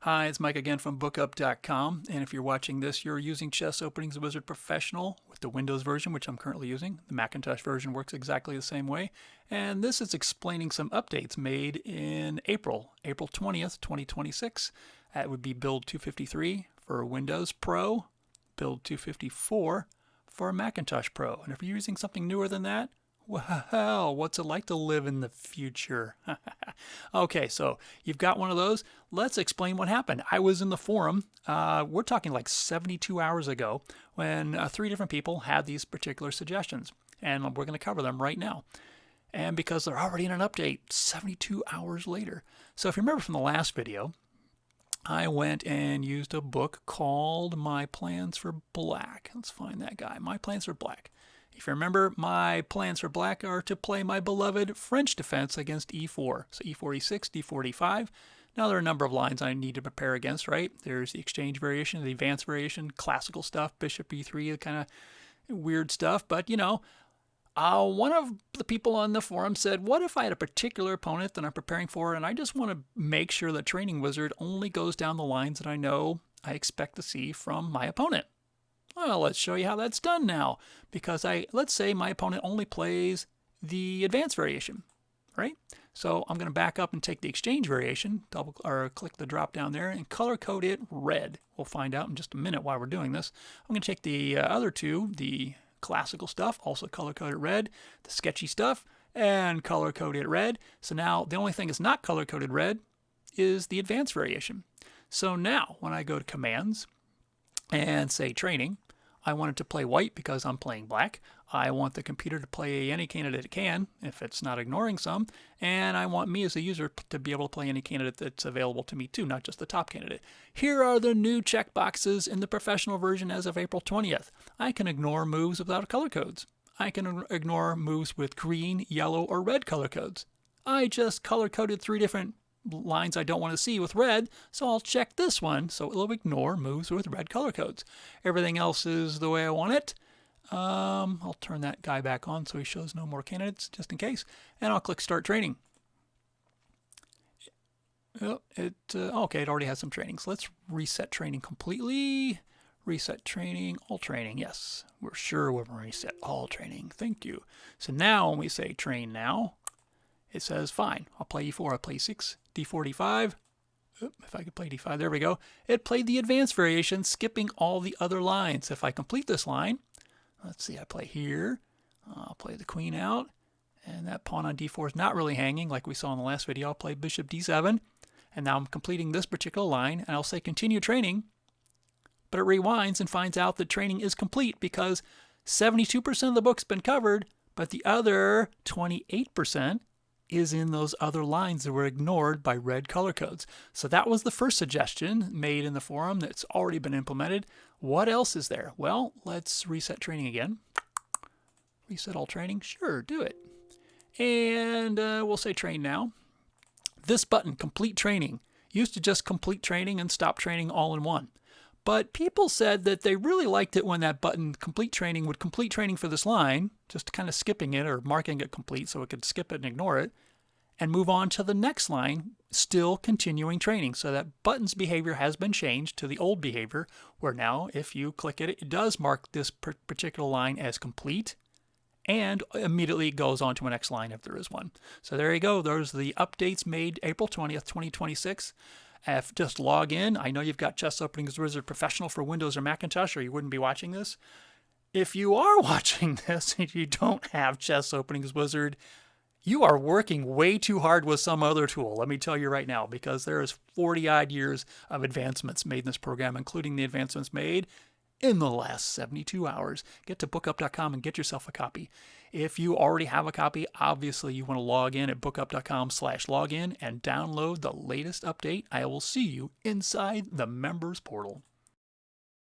Hi, it's Mike again from Bookup.com, and if you're watching this, you're using Chess Openings Wizard Professional with the Windows version, which I'm currently using. The Macintosh version works exactly the same way, and this is explaining some updates made in April 20th, 2026. That would be build 253 for Windows Pro, build 254 for Macintosh Pro. And if you're using something newer than that, well, what's it like to live in the future? Okay, so you've got one of those. Let's explain what happened. I was in the forum, we're talking like 72 hours ago, when 3 different people had these particular suggestions. And we're going to cover them right now. And because they're already in an update 72 hours later. So if you remember from the last video, I went and used a book called My Plans for Black. Let's find that guy. My Plans for Black. If you remember, my plans for black are to play my beloved French defense against e4. So e4, e6, d4, d5. Now there are a number of lines I need to prepare against, right? There's the exchange variation, the advanced variation, classical stuff, bishop e3, the kind of weird stuff. But, you know, one of the people on the forum said, what if I had a particular opponent that I'm preparing for, and I just want to make sure the Training Wizard only goes down the lines that I know I expect to see from my opponent? Well, let's show you how that's done now. Because let's say my opponent only plays the advanced variation, right? So I'm going to back up and take the exchange variation, click the drop down there and color code it red. We'll find out in just a minute why we're doing this. I'm going to take the other two, the classical stuff, also color code it red, the sketchy stuff, and color code it red. So now the only thing that's not color coded red is the advanced variation. So now when I go to commands and say training, I want it to play white because I'm playing black. I want the computer to play any candidate it can, if it's not ignoring some. And I want me as a user to be able to play any candidate that's available to me too, not just the top candidate. Here are the new checkboxes in the professional version as of April 20th. I can ignore moves without color codes. I can ignore moves with green, yellow, or red color codes. I just color coded 3 different lines I don't want to see with red, so I'll check this one so it'll ignore moves with red color codes. Everything else is the way I want it. I'll turn that guy back on so he shows no more candidates just in case, and I'll click start training. Okay, it already has some training, so let's reset training completely. Reset training, all training, yes. We're sure we're going to reset all training, thank you. So now when we say train now, it says, fine, I'll play e4, I'll play e6, d4, d5. If I could play d5, there we go. It played the advanced variation, skipping all the other lines. If I complete this line, let's see, I play here. I'll play the queen out, and that pawn on d4 is not really hanging like we saw in the last video. I'll play bishop d7, and now I'm completing this particular line, and I'll say continue training, but it rewinds and finds out that training is complete because 72% of the book's been covered, but the other 28% is in those other lines that were ignored by red color codes. So that was the first suggestion made in the forum that's already been implemented. What else is there? Well, let's reset training again. Reset all training? Sure, do it. And we'll say train now. This button, complete training, used to just complete training and stop training all in one. But people said that they really liked it when that button, complete training, would complete training for this line, just kind of skipping it or marking it complete so it could skip it and ignore it, and move on to the next line, still continuing training. So that button's behavior has been changed to the old behavior, where now if you click it, it does mark this particular line as complete, and immediately goes on to a next line if there is one. So there you go. Those are the updates made April 20th, 2026. Just log in. I know you've got Chess Openings Wizard Professional for Windows or Macintosh, or you wouldn't be watching this. If you are watching this and you don't have Chess Openings Wizard, you are working way too hard with some other tool, let me tell you right now, because there is 40-odd years of advancements made in this program, including the advancements made in the last 72 hours. Get to bookup.com and get yourself a copy. If you already have a copy, obviously you want to log in at bookup.com/login and download the latest update. I will see you inside the members portal.